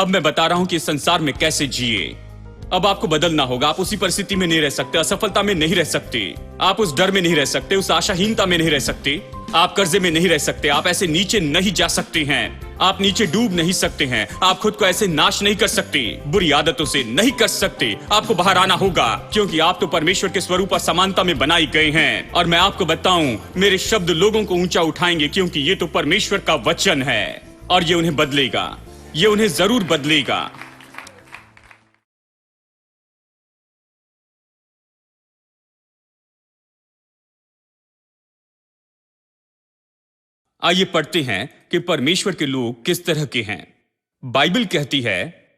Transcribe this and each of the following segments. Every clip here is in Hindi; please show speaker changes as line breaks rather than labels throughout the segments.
अब मैं बता रहा हूं कि इस संसार में कैसे जिए। अब आपको बदलना होगा। आप उसी परिस्थिति में नहीं रह सकते, असफलता में नहीं रह सकते, आप उस डर में नहीं रह सकते, उस आशाहीनता में नहीं रह सकते, आप कर्जे में नहीं रह सकते, आप ऐसे नीचे नहीं जा सकते हैं, आप नीचे डूब नहीं सकते हैं, आप खुद को ऐसे नाश नहीं कर सकते, बुरी आदतों से नहीं कर सकते। आपको बाहर आना होगा, क्योंकि आप तो परमेश्वर के स्वरूप और समानता में बनाए गए हैं। और मैं आपको बताऊं, मेरे शब्द लोगों को ऊंचा उठाएंगे, क्योंकि ये तो परमेश्वर का वचन है और ये उन्हें बदलेगा, ये उन्हें जरूर बदलेगा। आइए पढ़ते हैं कि परमेश्वर के लोग किस तरह के हैं। बाइबल कहती है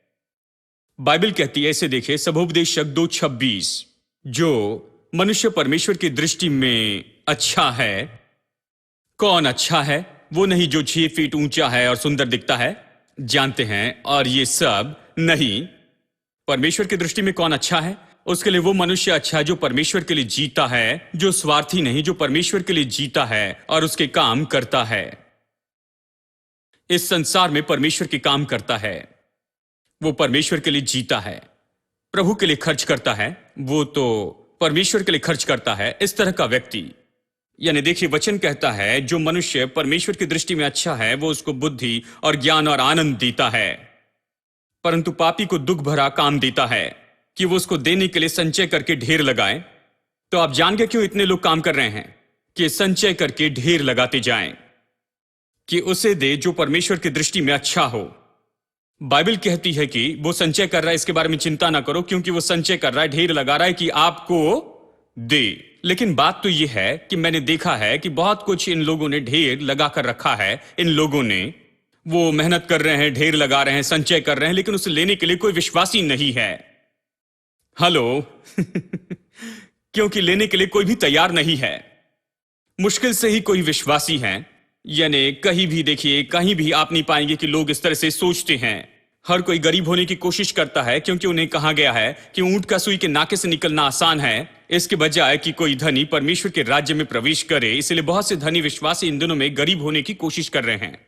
इसे देखिए, सबोपदेशक 2:26, जो मनुष्य परमेश्वर की दृष्टि में अच्छा है। कौन अच्छा है? वो नहीं जो 6 फीट ऊंचा है और सुंदर दिखता है, जानते हैं, और ये सब नहीं। परमेश्वर की दृष्टि में कौन अच्छा है? उसके लिए वो मनुष्य अच्छा है जो परमेश्वर के लिए जीता है, जो स्वार्थी नहीं, जो परमेश्वर के लिए जीता है और उसके काम करता है। इस संसार में परमेश्वर के काम करता है, वो परमेश्वर के लिए जीता है, प्रभु के लिए खर्च करता है, वो तो परमेश्वर के लिए खर्च करता है। इस तरह का व्यक्ति, यानी देखिए, वचन कहता है जो मनुष्य परमेश्वर की दृष्टि में अच्छा है, वो उसको बुद्धि और ज्ञान और आनंद देता है, परंतु पापी को दुख भरा काम देता है कि वो उसको देने के लिए संचय करके ढेर लगाए। तो आप जान गए क्यों इतने लोग काम कर रहे हैं कि संचय करके ढेर लगाते जाएं, कि उसे दे जो परमेश्वर की दृष्टि में अच्छा हो। बाइबल कहती है कि वो संचय कर रहा है, इसके बारे में चिंता ना करो, क्योंकि वो संचय कर रहा है, ढेर लगा रहा है कि आपको दे। लेकिन बात तो यह है कि मैंने देखा है कि बहुत कुछ इन लोगों ने ढेर लगा कर रखा है। इन लोगों ने, वो मेहनत कर रहे हैं, ढेर लगा रहे हैं, संचय कर रहे हैं, लेकिन उसे लेने के लिए कोई विश्वासी नहीं है। हेलो क्योंकि लेने के लिए कोई भी तैयार नहीं है। मुश्किल से ही कोई विश्वासी है। यानी कहीं भी देखिए, कहीं भी आप नहीं पाएंगे कि लोग इस तरह से सोचते हैं। हर कोई गरीब होने की कोशिश करता है, क्योंकि उन्हें कहा गया है कि ऊंट का सुई के नाके से निकलना आसान है, इसके बजाय कि कोई धनी परमेश्वर के राज्य में प्रवेश करे। इसलिए बहुत से धनी विश्वासी इन दिनों में गरीब होने की कोशिश कर रहे हैं।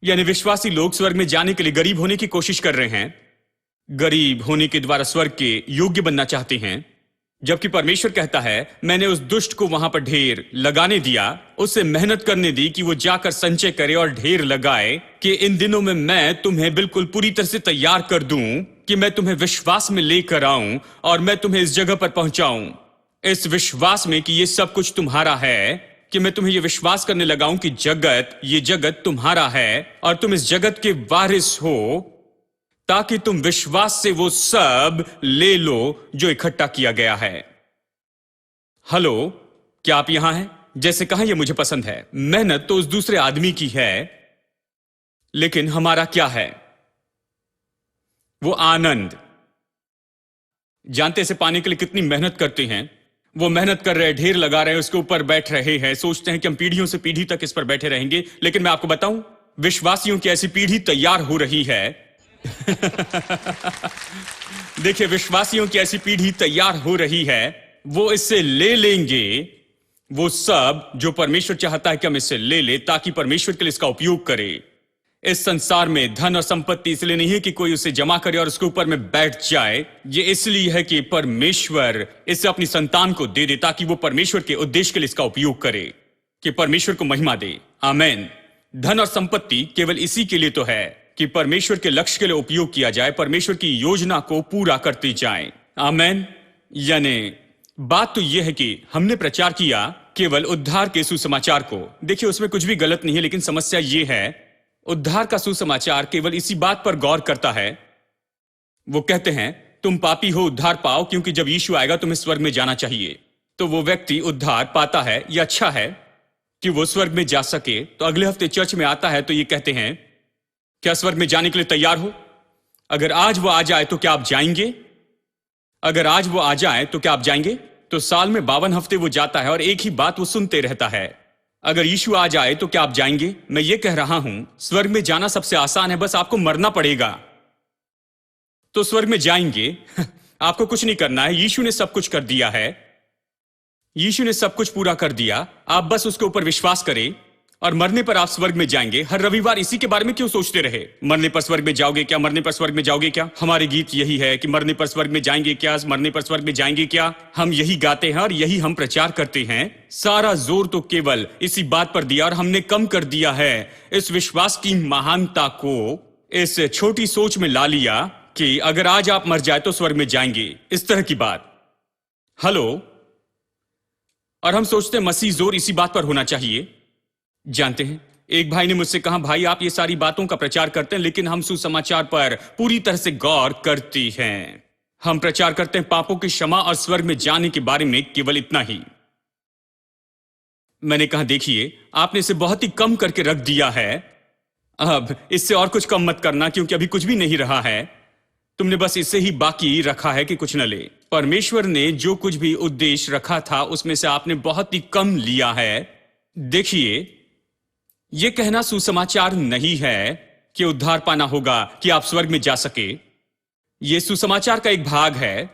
यानी विश्वासी लोग स्वर्ग में जाने के लिए गरीब होने की कोशिश कर रहे हैं, गरीब होने के द्वारा स्वर्ग के योग्य बनना चाहते हैं। जबकि परमेश्वर कहता है, मैंने उस दुष्ट को वहां पर ढेर लगाने दिया, उसे मेहनत करने दी कि वो जाकर संचय करे और ढेर लगाए, कि इन दिनों में मैं तुम्हें बिल्कुल पूरी तरह से तैयार कर दूं, कि मैं तुम्हें विश्वास में लेकर आऊं और मैं तुम्हें इस जगह पर पहुंचाऊं, इस विश्वास में कि ये सब कुछ तुम्हारा है, कि मैं तुम्हें ये विश्वास करने लगाऊं कि ये जगत तुम्हारा है और तुम इस जगत के वारिस हो, ताकि तुम विश्वास से वो सब ले लो जो इकट्ठा किया गया है। हेलो, क्या आप यहां हैं? जैसे कहा, यह मुझे पसंद है। मेहनत तो उस दूसरे आदमी की है, लेकिन हमारा क्या है? वो आनंद। जानते से पाने के लिए कितनी मेहनत करते हैं। वो मेहनत कर रहे हैं, ढेर लगा रहे हैं, उसके ऊपर बैठ रहे हैं, सोचते हैं कि हम पीढ़ियों से पीढ़ी तक इस पर बैठे रहेंगे। लेकिन मैं आपको बताऊं, विश्वासियों की ऐसी पीढ़ी तैयार हो रही है देखिए, विश्वासियों की ऐसी पीढ़ी तैयार हो रही है, वो इससे ले लेंगे वो सब जो परमेश्वर चाहता है कि हम इससे ले ले, ताकि परमेश्वर के लिए इसका उपयोग करे। इस संसार में धन और संपत्ति इसलिए नहीं है कि कोई उसे जमा करे और उसके ऊपर में बैठ जाए। ये इसलिए है कि परमेश्वर इसे अपनी संतान को दे दे, ताकि वो परमेश्वर के उद्देश्य के लिए इसका उपयोग करे, कि परमेश्वर को महिमा दे। आमीन। धन और संपत्ति केवल इसी के लिए तो है कि परमेश्वर के लक्ष्य के लिए उपयोग किया जाए, परमेश्वर की योजना को पूरा करते जाएं। आमीन। यानी बात तो यह है कि हमने प्रचार किया केवल उद्धार के सुसमाचार को। देखिए, उसमें कुछ भी गलत नहीं है, लेकिन समस्या यह है, उद्धार का सुसमाचार केवल इसी बात पर गौर करता है। वो कहते हैं, तुम पापी हो, उद्धार पाओ, क्योंकि जब यीशु आएगा तुम्हें स्वर्ग में जाना चाहिए। तो वो व्यक्ति उद्धार पाता है। यह अच्छा है कि वो स्वर्ग में जा सके। तो अगले हफ्ते चर्च में आता है तो ये कहते हैं, क्या स्वर्ग में जाने के लिए तैयार हो? अगर आज वो आ जाए तो क्या आप जाएंगे? अगर आज वो आ जाए तो क्या आप जाएंगे? तो साल में 52 हफ्ते वो जाता है और एक ही बात वो सुनते रहता है, अगर यीशु आ जाए तो क्या आप जाएंगे? मैं ये कह रहा हूं, स्वर्ग में जाना सबसे आसान है, बस आपको मरना पड़ेगा तो स्वर्ग में जाएंगे आपको कुछ नहीं करना है। यीशु ने सब कुछ कर दिया है, यीशु ने सब कुछ पूरा कर दिया। आप बस उसके ऊपर विश्वास करें और मरने पर आप स्वर्ग में जाएंगे। हर रविवार इसी के बारे में क्यों सोचते रहे? मरने पर स्वर्ग में जाओगे क्या? मरने पर स्वर्ग में जाओगे क्या? हमारे गीत यही है कि मरने पर स्वर्ग में जाएंगे क्या, मरने पर स्वर्ग में जाएंगे क्या। हम यही गाते हैं और यही हम प्रचार करते हैं। सारा जोर तो केवल इसी बात पर दिया और हमने कम कर दिया है इस विश्वास की महानता को, इस छोटी सोच में ला लिया कि अगर आज आप मर जाए तो स्वर्ग में जाएंगे, इस तरह की बात। हेलो। और हम सोचते हैं मसीह जोर इसी बात पर होना चाहिए। जानते हैं, एक भाई ने मुझसे कहा, भाई आप ये सारी बातों का प्रचार करते हैं लेकिन हम सुसमाचार पर पूरी तरह से गौर करते हैं। हम प्रचार करते हैं पापों की क्षमा और स्वर्ग में जाने के बारे में, केवल इतना ही। मैंने कहा, देखिए आपने इसे बहुत ही कम करके रख दिया है। अब इससे और कुछ कम मत करना, क्योंकि अभी कुछ भी नहीं रहा है। तुमने बस इसे ही बाकी रखा है कि कुछ न ले। परमेश्वर ने जो कुछ भी उद्देश्य रखा था उसमें से आपने बहुत ही कम लिया है। देखिए, यह कहना सुसमाचार नहीं है कि उद्धार पाना होगा कि आप स्वर्ग में जा सके। यह सुसमाचार का एक भाग है।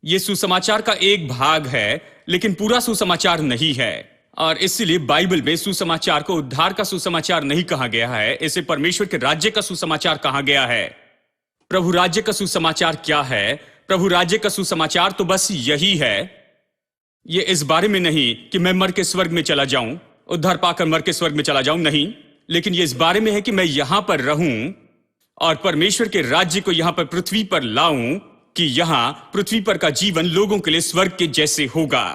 यह सुसमाचार का एक भाग है, लेकिन पूरा सुसमाचार नहीं है। और इसलिए बाइबल में सुसमाचार को उद्धार का सुसमाचार नहीं कहा गया है, इसे परमेश्वर के राज्य का सुसमाचार कहा गया है। प्रभु राज्य का सुसमाचार क्या है? प्रभु राज्य का सुसमाचार तो बस यही है। यह इस बारे में नहीं कि मैं मर के स्वर्ग में चला जाऊं, उद्धार पाकर मर के स्वर्ग में चला जाऊं, नहीं। लेकिन यह इस बारे में है कि मैं यहां पर रहूं और परमेश्वर के राज्य को यहां पर पृथ्वी पर लाऊं, कि यहां पृथ्वी पर का जीवन लोगों के लिए स्वर्ग के जैसे होगा।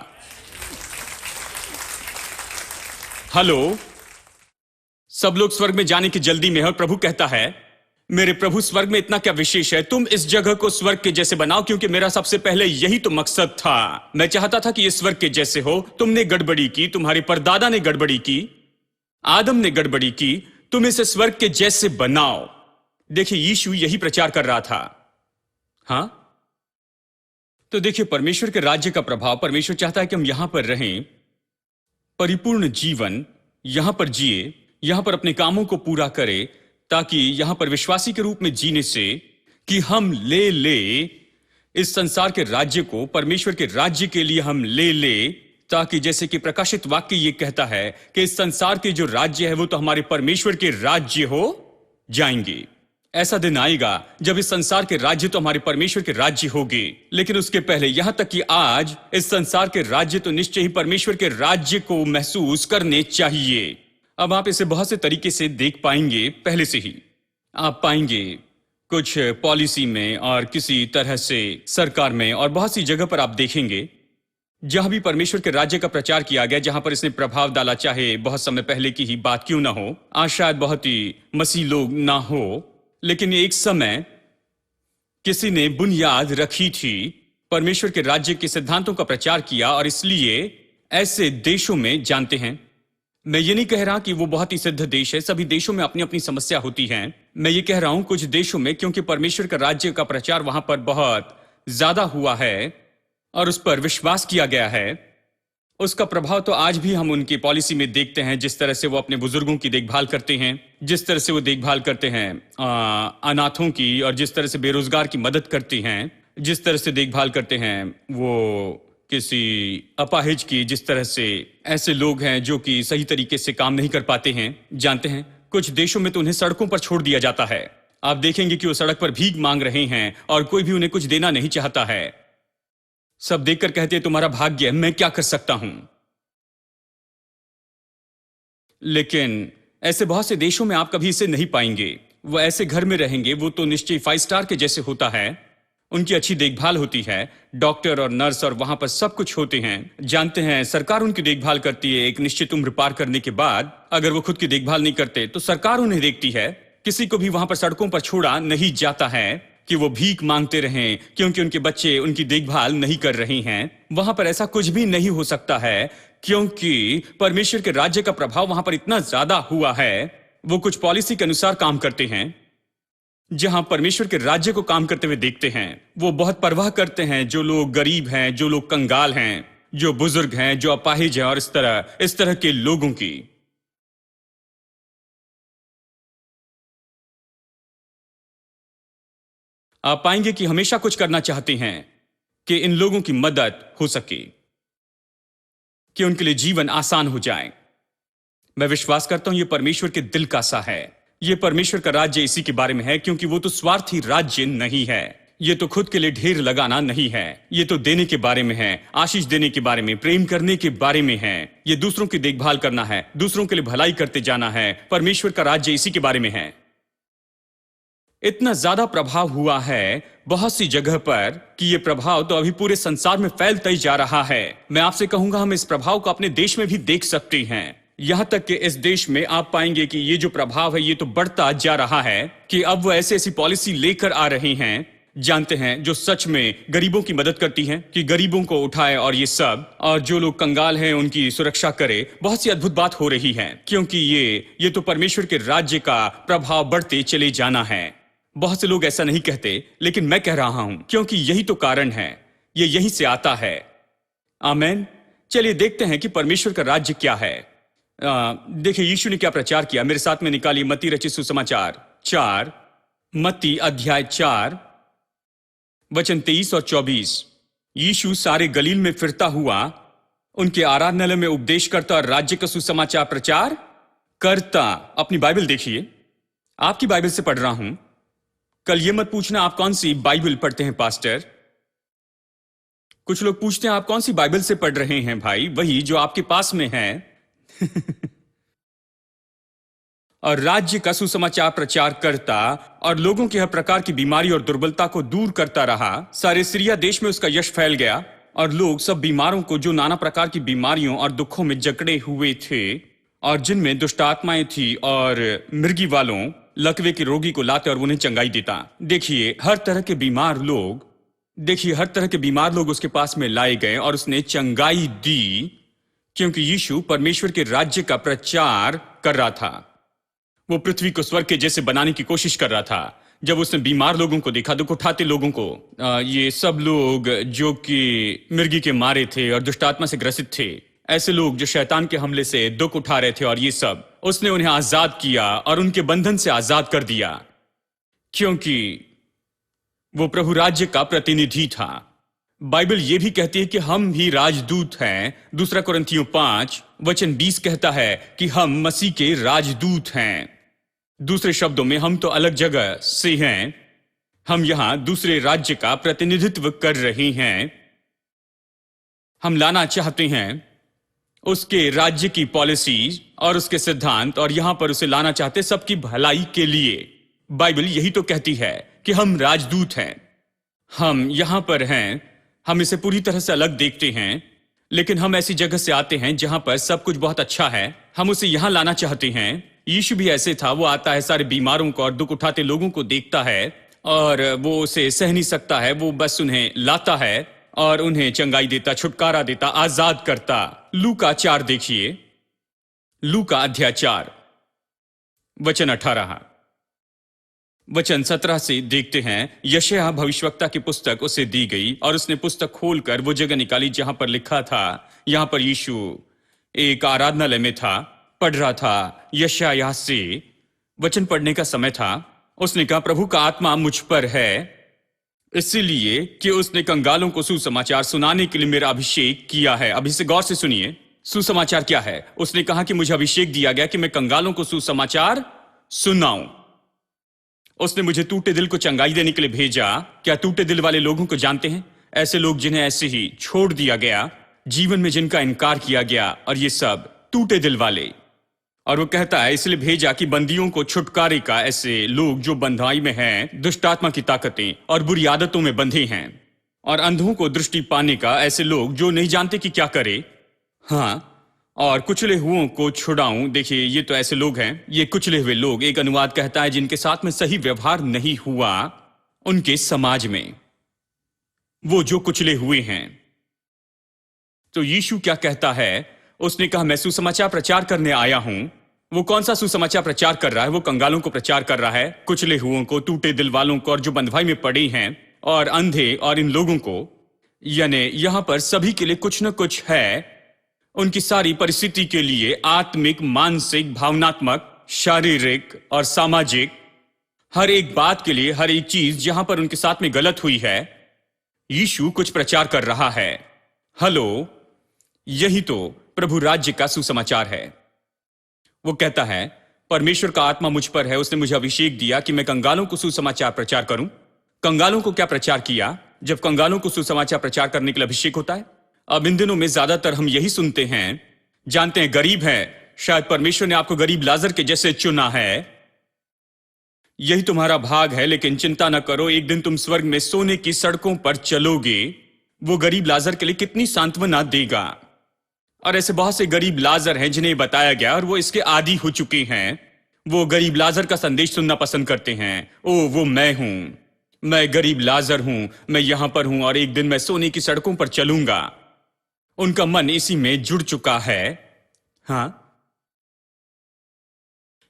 हेलो। सब लोग स्वर्ग में जाने की जल्दी में है और प्रभु कहता है, मेरे प्रभु स्वर्ग में इतना क्या विशेष है? तुम इस जगह को स्वर्ग के जैसे बनाओ, क्योंकि मेरा सबसे पहले यही तो मकसद था। मैं चाहता था कि ये स्वर्ग के जैसे हो। तुमने गड़बड़ी की, तुम्हारे परदादा ने गड़बड़ी की, आदम ने गड़बड़ी की। तुम इसे स्वर्ग के जैसे बनाओ। देखिए, यीशु यही प्रचार कर रहा था। हां, तो देखिए, परमेश्वर के राज्य का प्रभाव, परमेश्वर चाहता है कि हम यहां पर रहें, परिपूर्ण जीवन यहां पर जिए, यहां पर अपने कामों को पूरा करें, ताकि यहां पर विश्वासी के रूप में जीने से कि हम ले इस संसार के राज्य को परमेश्वर के राज्य के लिए हम ले, ताकि जैसे कि प्रकाशित वाक्य ये कहता है कि इस संसार के जो राज्य है वो तो हमारे परमेश्वर के राज्य हो जाएंगे। ऐसा दिन आएगा जब इस संसार के राज्य तो हमारे परमेश्वर के राज्य होंगे, लेकिन उसके पहले, यहां तक कि आज इस संसार के राज्य तो निश्चय ही परमेश्वर के राज्य को महसूस करने चाहिए। अब आप इसे बहुत से तरीके से देख पाएंगे। पहले से ही आप पाएंगे कुछ पॉलिसी में और किसी तरह से सरकार में, और बहुत सी जगह पर आप देखेंगे जहां भी परमेश्वर के राज्य का प्रचार किया गया, जहां पर इसने प्रभाव डाला, चाहे बहुत समय पहले की ही बात क्यों ना हो, आज शायद बहुत ही मसीह लोग ना हो, लेकिन एक समय किसी ने बुनियाद रखी थी, परमेश्वर के राज्य के सिद्धांतों का प्रचार किया। और इसलिए ऐसे देशों में, जानते हैं, मैं ये नहीं कह रहा कि वो बहुत ही सिद्ध देश है, सभी देशों में अपनी अपनी समस्या होती है। मैं ये कह रहा हूं कुछ देशों में, क्योंकि परमेश्वर का राज्य का प्रचार वहां पर बहुत ज्यादा हुआ है और उस पर विश्वास किया गया है, उसका प्रभाव तो आज भी हम उनकी पॉलिसी में देखते हैं। जिस तरह से वो अपने बुजुर्गों की देखभाल करते हैं, जिस तरह से वो देखभाल करते हैं अनाथों की, और जिस तरह से बेरोजगार की मदद करती हैं, जिस तरह से देखभाल करते हैं वो किसी अपाहिज की, जिस तरह से ऐसे लोग हैं जो कि सही तरीके से काम नहीं कर पाते हैं। जानते हैं, कुछ देशों में तो उन्हें सड़कों पर छोड़ दिया जाता है। आप देखेंगे कि वो सड़क पर भीख मांग रहे हैं और कोई भी उन्हें कुछ देना नहीं चाहता है। सब देखकर कहते हैं, तुम्हारा भाग्य है, मैं क्या कर सकता हूं। लेकिन ऐसे बहुत से देशों में आप कभी इसे नहीं पाएंगे। वो ऐसे घर में रहेंगे, वो तो निश्चय 5 स्टार के जैसे होता है, उनकी अच्छी देखभाल होती है, डॉक्टर और नर्स और वहां पर सब कुछ होते हैं। जानते हैं, सरकार उनकी देखभाल करती है। एक निश्चित उम्र पार करने के बाद अगर वो खुद की देखभाल नहीं करते तो सरकार उन्हें देखती है। किसी को भी वहां पर सड़कों पर छोड़ा नहीं जाता है कि वो भीख मांगते रहें, क्योंकि उनके बच्चे उनकी देखभाल नहीं कर रहे हैं। वहां पर ऐसा कुछ भी नहीं हो सकता है, क्योंकि परमेश्वर के राज्य का प्रभाव वहां पर इतना ज्यादा हुआ है। वो कुछ पॉलिसी के अनुसार काम करते हैं, जहां परमेश्वर के राज्य को काम करते हुए देखते हैं। वो बहुत परवाह करते हैं जो लोग गरीब हैं, जो लोग कंगाल हैं, जो बुजुर्ग हैं, जो अपाहिज हैं, और इस तरह के लोगों की। आप पाएंगे कि हमेशा कुछ करना चाहते हैं कि इन लोगों की मदद हो सके, कि उनके लिए जीवन आसान हो जाए। मैं विश्वास करता हूं ये परमेश्वर के दिल का सा है। ये परमेश्वर का राज्य इसी के बारे में है, क्योंकि वो तो स्वार्थी राज्य नहीं है। ये तो खुद के लिए ढेर लगाना नहीं है। ये तो देने के बारे में है, आशीष देने के बारे में, प्रेम करने के बारे में है। ये दूसरों की देखभाल करना है, दूसरों के लिए भलाई करते जाना है। परमेश्वर का राज्य इसी के बारे में है। इतना ज्यादा प्रभाव हुआ है बहुत सी जगह पर कि ये प्रभाव तो अभी पूरे संसार में फैलता ही जा रहा है। मैं आपसे कहूंगा हम इस प्रभाव को अपने देश में भी देख सकते हैं। यहां तक कि इस देश में आप पाएंगे कि ये जो प्रभाव है ये तो बढ़ता जा रहा है कि अब वो ऐसी ऐसी पॉलिसी लेकर आ रहे हैं, जानते हैं, जो सच में गरीबों की मदद करती हैं, कि गरीबों को उठाए और ये सब, और जो लोग कंगाल हैं उनकी सुरक्षा करे। बहुत सी अद्भुत बात हो रही है, क्योंकि ये तो परमेश्वर के राज्य का प्रभाव बढ़ते चले जाना है। बहुत से लोग ऐसा नहीं कहते, लेकिन मैं कह रहा हूं, क्योंकि यही तो कारण है, ये यहीं से आता है। आमेन। चलिए देखते हैं कि परमेश्वर का राज्य क्या है। देखिए यीशु ने क्या प्रचार किया। मेरे साथ में निकालिए मत्ती रचित सुसमाचार 4, मत्ती अध्याय 4 वचन 23 और 24। यीशु सारे गलील में फिरता हुआ उनके आराधनालय में उपदेश करता और राज्य का सुसमाचार प्रचार करता। अपनी बाइबल देखिए, आपकी बाइबल से पढ़ रहा हूं। कल ये मत पूछना आप कौन सी बाइबल पढ़ते हैं पास्टर। कुछ लोग पूछते हैं आप कौन सी बाइबल से पढ़ रहे हैं। भाई वही जो आपके पास में है। और राज्य का सुसमाचार प्रचार करता और लोगों की हर प्रकार की बीमारी और दुर्बलता को दूर करता रहा। सारे सीरिया देश में उसका यश फैल गया और लोग सब बीमारों को, जो नाना प्रकार की बीमारियों और दुखों में जकड़े हुए थे और जिनमें दुष्ट आत्माएं थी, और मृगी वालों, लकवे के रोगी को लाते और उन्हें चंगाई देता। देखिए हर तरह के बीमार लोग उसके पास में लाए गए और उसने चंगाई दी, क्योंकि यीशु परमेश्वर के राज्य का प्रचार कर रहा था। वो पृथ्वी को स्वर्ग के जैसे बनाने की कोशिश कर रहा था। जब उसने बीमार लोगों को देखा, दुख उठाते लोगों को, ये सब लोग जो कि मिर्गी के मारे थे और दुष्टात्मा से ग्रसित थे, ऐसे लोग जो शैतान के हमले से दुख उठा रहे थे, और ये सब, उसने उन्हें आजाद किया और उनके बंधन से आजाद कर दिया, क्योंकि वो प्रभु राज्य का प्रतिनिधि था। बाइबल यह भी कहती है कि हम भी राजदूत हैं। दूसरा कुरिन्थियों 5 वचन 20 कहता है कि हम मसीह के राजदूत हैं। दूसरे शब्दों में हम तो अलग जगह से हैं, हम यहां दूसरे राज्य का प्रतिनिधित्व कर रहे हैं। हम लाना चाहते हैं उसके राज्य की पॉलिसीज और उसके सिद्धांत, और यहां पर उसे लाना चाहते सबकी भलाई के लिए। बाइबल यही तो कहती है कि हम राजदूत हैं, हम यहां पर हैं। हम इसे पूरी तरह से अलग देखते हैं, लेकिन हम ऐसी जगह से आते हैं जहां पर सब कुछ बहुत अच्छा है। हम उसे यहां लाना चाहते हैं। यीशु भी ऐसे था। वो आता है, सारे बीमारों को और दुख उठाते लोगों को देखता है और वो उसे सह नहीं सकता है। वो बस उन्हें लाता है और उन्हें चंगाई देता, छुटकारा देता, आजाद करता। लूका 4 देखिए, लूका अध्याय 4 वचन 18 वचन 17 से देखते हैं। यशायाह भविष्यवक्ता की पुस्तक उसे दी गई और उसने पुस्तक खोलकर वो जगह निकाली जहां पर लिखा था। यहां पर यीशु एक आराधनालय में था, पढ़ रहा था। यशायाह से वचन पढ़ने का समय था। उसने कहा, प्रभु का आत्मा मुझ पर है, इसलिए कि उसने कंगालों को सुसमाचार सुनाने के लिए मेरा अभिषेक किया है। अभी से गौर से सुनिए, सुसमाचार क्या है। उसने कहा कि मुझे अभिषेक दिया गया कि मैं कंगालों को सुसमाचार सुनाऊं। उसने मुझे टूटे दिल को चंगाई देने के लिए भेजा। क्या टूटे दिल वाले लोगों को जानते हैं? ऐसे लोग जिन्हें ऐसे ही छोड़ दिया गया, जीवन में जिनका इनकार किया गया, और ये सब टूटे दिल वाले। और वो कहता है इसलिए भेजा कि बंदियों को छुटकारे का, ऐसे लोग जो बंधाई में हैं, दुष्टात्मा की ताकतें और बुरी आदतों में बंधे हैं, और अंधों को दृष्टि पाने का, ऐसे लोग जो नहीं जानते कि क्या करे। हाँ, और कुचले हुओं को छुड़ाऊं। देखिए ये तो ऐसे लोग हैं, ये कुचले हुए लोग। एक अनुवाद कहता है जिनके साथ में सही व्यवहार नहीं हुआ उनके समाज में, वो जो कुचले हुए हैं। तो यीशु क्या कहता है? उसने कहा मैं सुसमाचार प्रचार करने आया हूं। वो कौन सा सुसमाचार प्रचार कर रहा है? वो कंगालों को प्रचार कर रहा है, कुचले हुओं को, टूटे दिल वालों को, और जो बंधुआई में पड़े हैं, और अंधे, और इन लोगों को। यानी यहां पर सभी के लिए कुछ न कुछ है। उनकी सारी परिस्थिति के लिए, आत्मिक, मानसिक, भावनात्मक, शारीरिक और सामाजिक, हर एक बात के लिए, हर एक चीज जहां पर उनके साथ में गलत हुई है, यीशु कुछ प्रचार कर रहा है। हेलो, यही तो प्रभु राज्य का सुसमाचार है। वो कहता है, परमेश्वर का आत्मा मुझ पर है, उसने मुझे अभिषेक दिया कि मैं कंगालों को सुसमाचार प्रचार करूं। कंगालों को क्या प्रचार किया? जब कंगालों को सुसमाचार प्रचार करने के लिए अभिषेक होता है। अब इन दिनों में ज्यादातर हम यही सुनते हैं, जानते हैं गरीब है, शायद परमेश्वर ने आपको गरीब लाजर के जैसे चुना है, यही तुम्हारा भाग है, लेकिन चिंता न करो, एक दिन तुम स्वर्ग में सोने की सड़कों पर चलोगे। वो गरीब लाजर के लिए कितनी सांत्वना देगा। और ऐसे बहुत से गरीब लाजर हैं जिन्हें बताया गया और वो इसके आदी हो चुके हैं। वो गरीब लाजर का संदेश सुनना पसंद करते हैं। ओ वो मैं हूं, मैं गरीब लाजर हूं, मैं यहां पर हूं और एक दिन मैं सोने की सड़कों पर चलूंगा। उनका मन इसी में जुड़ चुका है। हां,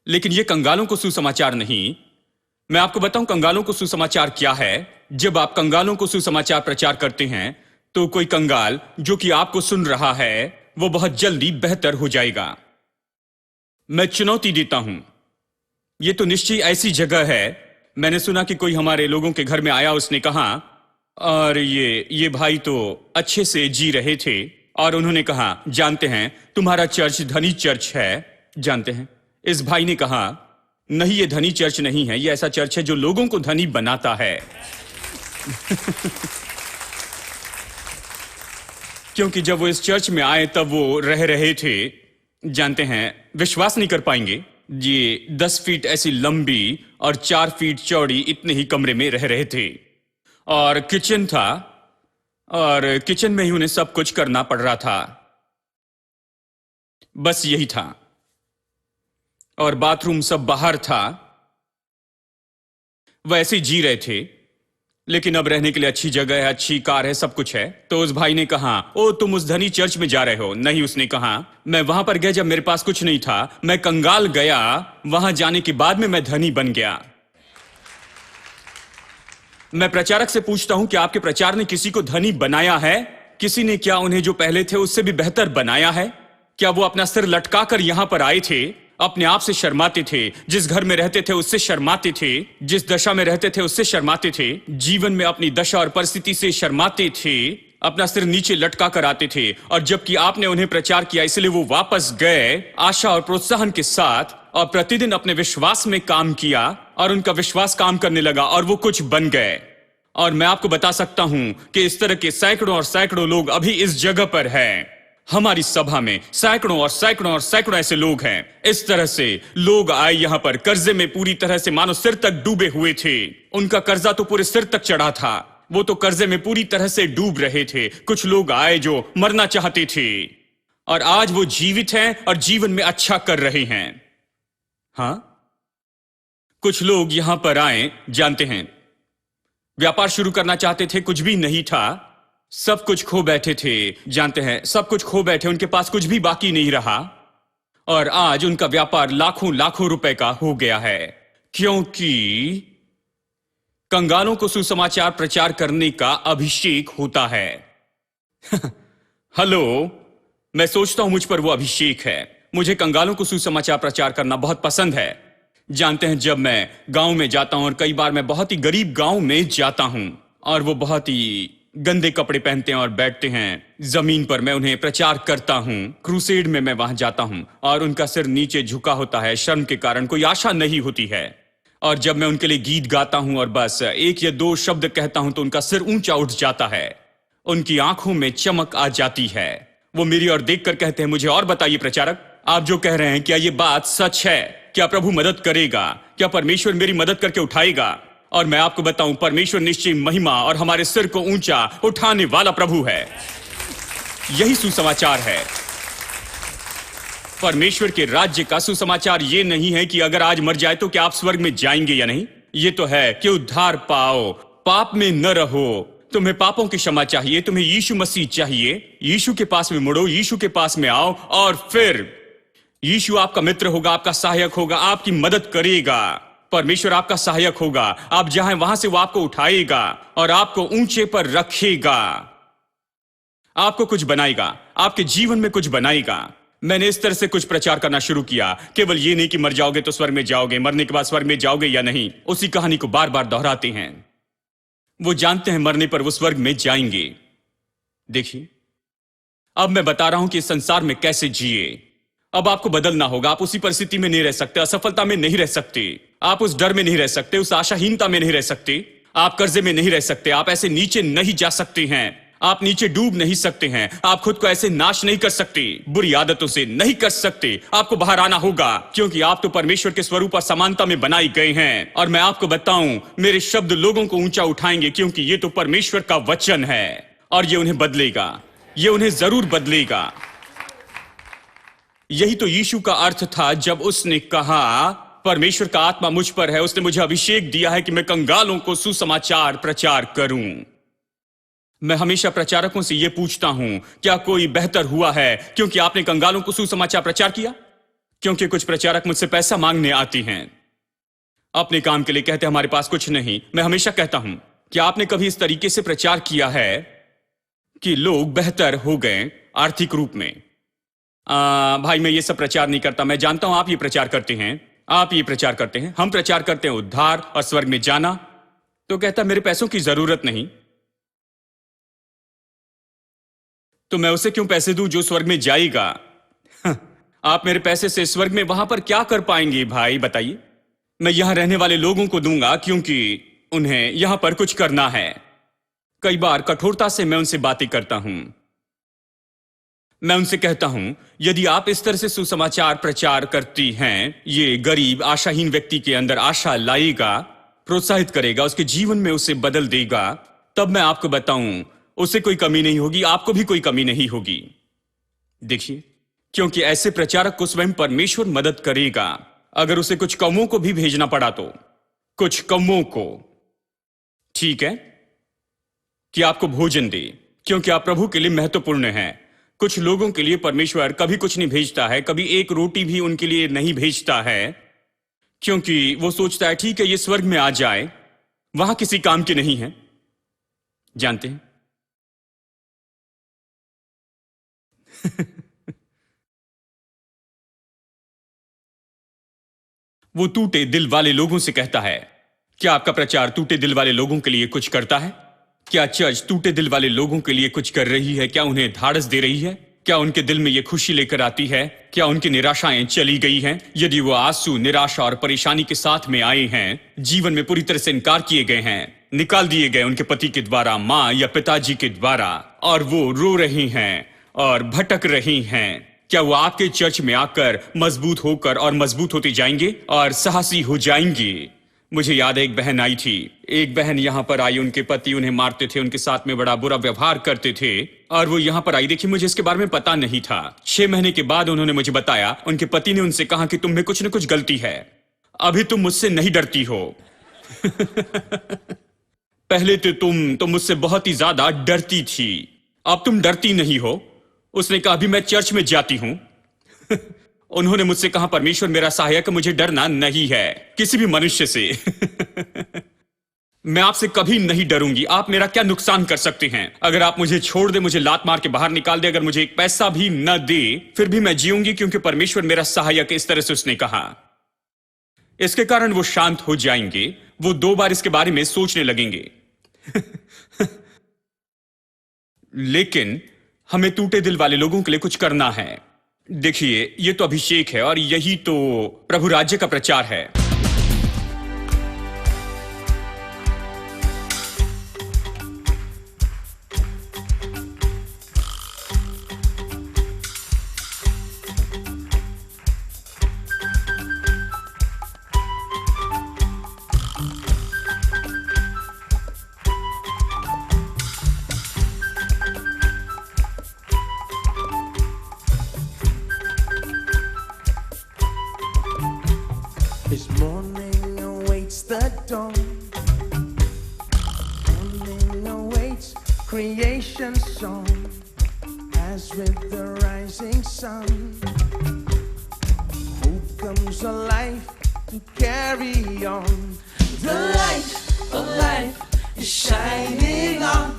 लेकिन ये कंगालों को सुसमाचार नहीं। मैं आपको बताऊं कंगालों को सुसमाचार क्या है। जब आप कंगालों को सुसमाचार प्रचार करते हैं तो कोई कंगाल जो कि आपको सुन रहा है वो बहुत जल्दी बेहतर हो जाएगा। मैं चुनौती देता हूं, ये तो निश्चय ऐसी जगह है। मैंने सुना कि कोई हमारे लोगों के घर में आया, उसने कहा, और ये भाई तो अच्छे से जी रहे थे और उन्होंने कहा, जानते हैं तुम्हारा चर्च धनी चर्च है। जानते हैं, इस भाई ने कहा, नहीं ये धनी चर्च नहीं है, ये ऐसा चर्च है जो लोगों को धनी बनाता है। क्योंकि जब वो इस चर्च में आए तब वो रह रहे थे, जानते हैं, विश्वास नहीं कर पाएंगे, ये 10 फीट ऐसी लंबी और 4 फीट चौड़ी इतने ही कमरे में रह रहे थे और किचन था और किचन में ही उन्हें सब कुछ करना पड़ रहा था। बस यही था और बाथरूम सब बाहर था। वैसे जी रहे थे, लेकिन अब रहने के लिए अच्छी जगह है, अच्छी कार है, सब कुछ है। तो उस भाई ने कहा, ओ तुम उस धनी चर्च में जा रहे हो? नहीं, उसने कहा, मैं वहां पर गया जब मेरे पास कुछ नहीं था, मैं कंगाल गया, वहां जाने के बाद में मैं धनी बन गया। मैं प्रचारक से पूछता हूं कि आपके प्रचार ने किसी को धनी बनाया है? किसी ने क्या उन्हें जो पहले थे उससे भी बेहतर बनाया है? क्या वो अपना सिर लटकाकर यहां पर आए थे? अपने आप से शर्माते थे, जिस घर में रहते थे उससे शर्माते थे, जिस दशा में रहते थे उससे शर्माते थे, जीवन में अपनी दशा और परिस्थिति से शर्माते थे, अपना सिर नीचे लटका कर आते थे। और जबकि आपने उन्हें प्रचार किया, इसलिए वो वापस गए आशा और प्रोत्साहन के साथ और प्रतिदिन अपने विश्वास में काम किया और उनका विश्वास काम करने लगा और वो कुछ बन गए। और मैं आपको बता सकता हूं कि इस तरह के सैकड़ों और सैकड़ों लोग अभी इस जगह पर हैं। हमारी सभा में सैकड़ों और सैकड़ों और सैकड़ों ऐसे लोग हैं। इस तरह से लोग आए यहां पर कर्जे में पूरी तरह से मानो सिर तक डूबे हुए थे। उनका कर्जा तो पूरे सिर तक चढ़ा था, वो तो कर्जे में पूरी तरह से डूब रहे थे। कुछ लोग आए जो मरना चाहते थे और आज वो जीवित हैं और जीवन में अच्छा कर रहे हैं। हां, कुछ लोग यहां पर आए, जानते हैं, व्यापार शुरू करना चाहते थे, कुछ भी नहीं था, सब कुछ खो बैठे थे। जानते हैं, सब कुछ खो बैठे, उनके पास कुछ भी बाकी नहीं रहा और आज उनका व्यापार लाखों लाखों रुपए का हो गया है, क्योंकि कंगालों को सुसमाचार प्रचार करने का अभिषेक होता है। हेलो, मैं सोचता हूं मुझ पर वो अभिषेक है। मुझे कंगालों को सुसमाचार प्रचार करना बहुत पसंद है। जानते हैं, जब मैं गांव में जाता हूं और कई बार मैं बहुत ही गरीब गांव में जाता हूं और वो बहुत ही गंदे कपड़े पहनते हैं और बैठते हैं जमीन पर, मैं उन्हें प्रचार करता हूं। क्रूसेड में मैं वहां जाता हूं और उनका सिर नीचे झुका होता है, शर्म के कारण कोई आशा नहीं होती है। और जब मैं उनके लिए गीत गाता हूं और बस 1 या 2 शब्द कहता हूं तो उनका सिर ऊंचा उठ जाता है, उनकी आंखों में चमक आ जाती है। वो मेरी ओर देखकर कहते हैं, मुझे और बताइए प्रचारक, आप जो कह रहे हैं क्या ये बात सच है? क्या प्रभु मदद करेगा? क्या परमेश्वर मेरी मदद करके उठाएगा? और मैं आपको बताऊं, परमेश्वर निश्चय महिमा और हमारे सिर को ऊंचा उठाने वाला प्रभु है। यही सुसमाचार है। परमेश्वर के राज्य का सुसमाचार ये नहीं है कि अगर आज मर जाए तो क्या आप स्वर्ग में जाएंगे या नहीं। ये तो है कि उद्धार पाओ, पाप में न रहो। तुम्हें पापों की क्षमा चाहिए, तुम्हें यीशु मसीह चाहिए, यीशु के पास में मुड़ो, यीशु के पास में आओ और फिर यीशु आपका मित्र होगा, आपका सहायक होगा, आपकी मदद करेगा। परमेश्वर आपका सहायक होगा, आप जहां वहां से वो आपको उठाएगा और आपको ऊंचे पर रखेगा, आपको कुछ बनाएगा, आपके जीवन में कुछ बनाएगा। मैंने इस तरह से कुछ प्रचार करना शुरू किया, केवल ये नहीं कि मर जाओगे तो स्वर्ग में जाओगे, मरने के बाद स्वर्ग में जाओगे या नहीं, उसी कहानी को बार बार दोहराते हैं। वो जानते हैं मरने पर वो स्वर्ग में जाएंगे। देखिए, अब मैं बता रहा हूं कि इस संसार में कैसे जिए अब आपको बदलना होगा। आप उसी परिस्थिति में नहीं रह सकते, असफलता में नहीं रह सकते, आप उस डर में नहीं रह सकते, उस आशाहीनता में नहीं रह सकते, आप कर्जे में नहीं रह सकते, आप ऐसे नीचे नहीं जा सकते हैं, आप नीचे डूब नहीं सकते हैं, आप खुद को ऐसे नाश नहीं कर सकते, बुरी आदतों से नहीं कर सकते। आपको बाहर आना होगा, क्योंकि आप तो परमेश्वर के स्वरूप और समानता में बनाए गए हैं। और मैं आपको बताऊं, मेरे शब्द लोगों को ऊंचा उठाएंगे, क्योंकि ये तो परमेश्वर का वचन है और ये उन्हें बदलेगा, ये उन्हें जरूर बदलेगा। यही तो यीशु का अर्थ था जब उसने कहा, परमेश्वर का आत्मा मुझ पर है, उसने मुझे अभिषेक दिया है कि मैं कंगालों को सुसमाचार प्रचार करूं। मैं हमेशा प्रचारकों से यह पूछता हूं, क्या कोई बेहतर हुआ है क्योंकि आपने कंगालों को सुसमाचार प्रचार किया? क्योंकि कुछ प्रचारक मुझसे पैसा मांगने आती हैं, अपने काम के लिए कहते हैं हमारे पास कुछ नहीं। मैं हमेशा कहता हूं, क्या आपने कभी इस तरीके से प्रचार किया है कि लोग बेहतर हो गए आर्थिक रूप में? भाई मैं ये सब प्रचार नहीं करता, मैं जानता हूं आप ये प्रचार करते हैं, आप ये प्रचार करते हैं, हम प्रचार करते हैं उद्धार और स्वर्ग में जाना। तो कहता मेरे पैसों की जरूरत नहीं, तो मैं उसे क्यों पैसे दूं जो स्वर्ग में जाएगा? आप मेरे पैसे से स्वर्ग में वहां पर क्या कर पाएंगे भाई बताइए? मैं यहां रहने वाले लोगों को दूंगा क्योंकि उन्हें यहां पर कुछ करना है। कई बार कठोरता से मैं उनसे बातें करता हूं, मैं उनसे कहता हूं, यदि आप इस तरह से सुसमाचार प्रचार करती हैं, ये गरीब आशाहीन व्यक्ति के अंदर आशा लाएगा, प्रोत्साहित करेगा, उसके जीवन में उसे बदल देगा, तब मैं आपको बताऊं उसे कोई कमी नहीं होगी, आपको भी कोई कमी नहीं होगी। देखिए, क्योंकि ऐसे प्रचारक को स्वयं परमेश्वर मदद करेगा। अगर उसे कुछ कौमों को भी भेजना पड़ा तो कुछ कौमों को, ठीक है, कि आपको भोजन दे, क्योंकि आप प्रभु के लिए महत्वपूर्ण हैं। कुछ लोगों के लिए परमेश्वर कभी कुछ नहीं भेजता है, कभी एक रोटी भी उनके लिए नहीं भेजता है, क्योंकि वो सोचता है ठीक है ये स्वर्ग में आ जाए, वहां किसी काम के नहीं है। जानते हैं वो टूटे दिल वाले लोगों से कहता है, क्या आपका प्रचार टूटे दिल वाले लोगों के लिए कुछ करता है? क्या चर्च टूटे दिल वाले लोगों के लिए कुछ कर रही है? क्या उन्हें ढाढ़स दे रही है? क्या उनके दिल में यह खुशी लेकर आती है? क्या उनकी निराशाएं चली गई हैं? यदि वो आंसू, निराशा और परेशानी के साथ में आए हैं, जीवन में पूरी तरह से इनकार किए गए हैं, निकाल दिए गए उनके पति के द्वारा, माँ या पिताजी के द्वारा, और वो रो रही हैं और भटक रही हैं, क्या वो आपके चर्च में आकर मजबूत होकर और मजबूत होते जाएंगे और साहसी हो जाएंगे? मुझे याद है एक बहन आई थी, एक बहन यहां पर आई, उनके पति उन्हें मारते थे, उनके साथ में बड़ा बुरा व्यवहार करते थे, और वो यहां पर आई। देखिए, मुझे इसके बारे में पता नहीं था। 6 महीने के बाद उन्होंने मुझे बताया, उनके पति ने उनसे कहा कि तुम में कुछ न कुछ गलती है, अभी तुम मुझसे नहीं डरती हो। पहले तो तुम मुझसे बहुत ही ज्यादा डरती थी, अब तुम डरती नहीं हो। उसने कहा अभी मैं चर्च में जाती हूं। उन्होंने मुझसे कहा परमेश्वर मेरा सहायक, मुझे डरना नहीं है किसी भी मनुष्य से। मैं आपसे कभी नहीं डरूंगी, आप मेरा क्या नुकसान कर सकते हैं? अगर आप मुझे छोड़ दे, मुझे लात मार के बाहर निकाल दे, अगर मुझे एक पैसा भी न दे, फिर भी मैं जीऊंगी, क्योंकि परमेश्वर मेरा सहायक है। इस तरह से उसने कहा। इसके कारण वो शांत हो जाएंगे, वो 2 बार इसके बारे में सोचने लगेंगे। लेकिन हमें टूटे दिल वाले लोगों के लिए कुछ करना है। देखिए, ये तो अभिषेक है और यही तो प्रभु राज्य का प्रचार है।
His morning awaits the dawn. Morning awaits creation's song. As with the rising sun, hope comes alive to carry on. The light of life is shining on.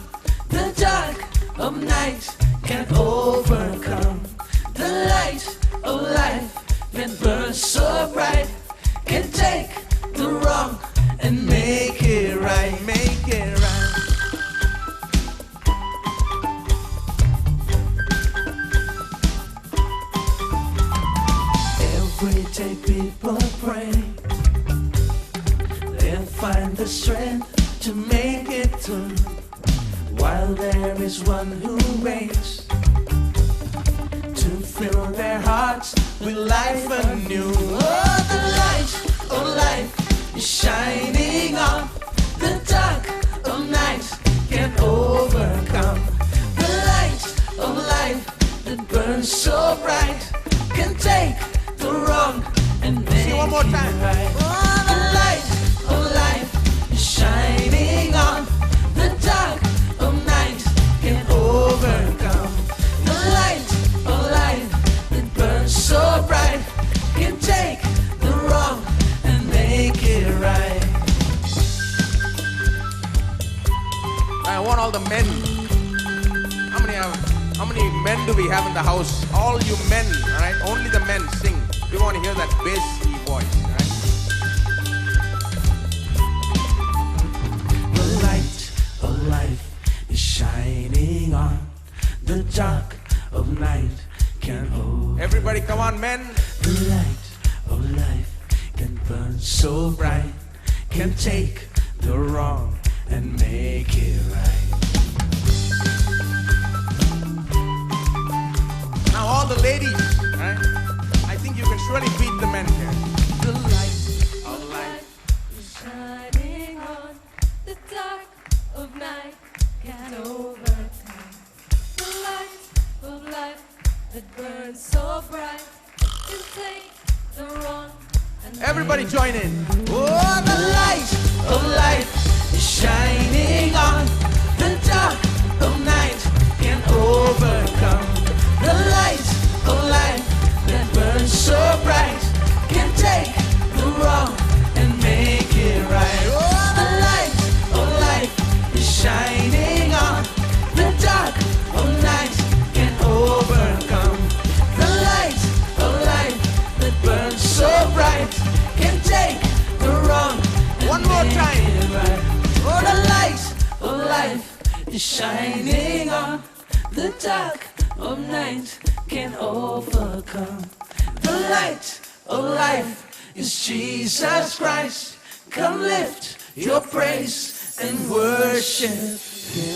The dark of night can overcome. The light of life that burns so bright can take the wrong and make it right, make it right. strength to make it through, while there is one who waits to fill their hearts with life anew. Oh, the light of life is shining on the dark of night can't overcome. The light of life that burns so bright can take the wrong and make it right. Oh, the light of life is shining on the dark of night can't overcome. The light of life that burns so bright can take the wrong and make it right.
I want all the men. How many men do we have in the house? All you men, all right? Only the men sing. We want to hear that bassy voice, all right?
The light of life is shining on the dark of night can hold.
Everybody, come on, men.
The light of life can burn so bright, can take the wrong and make it right.
Now all the ladies, all right? I think you can surely beat the men here.
The light of life
is shining on the dark of night can overcome. The light of life that burns so bright can take the wrong and
Everybody join in.
Oh, the light of life is shining on the dark of night can overcome. The light of life that burns so bright can take the wrong and make it right. Oh, the light of life is shining on the dark of night can overcome. The light of life that burns so bright can take the wrong and
One more
make
time.
it right. Oh, the light of life is shining on the dark of night can overcome. The light of life is Jesus Christ. Come lift your praise and worship Him.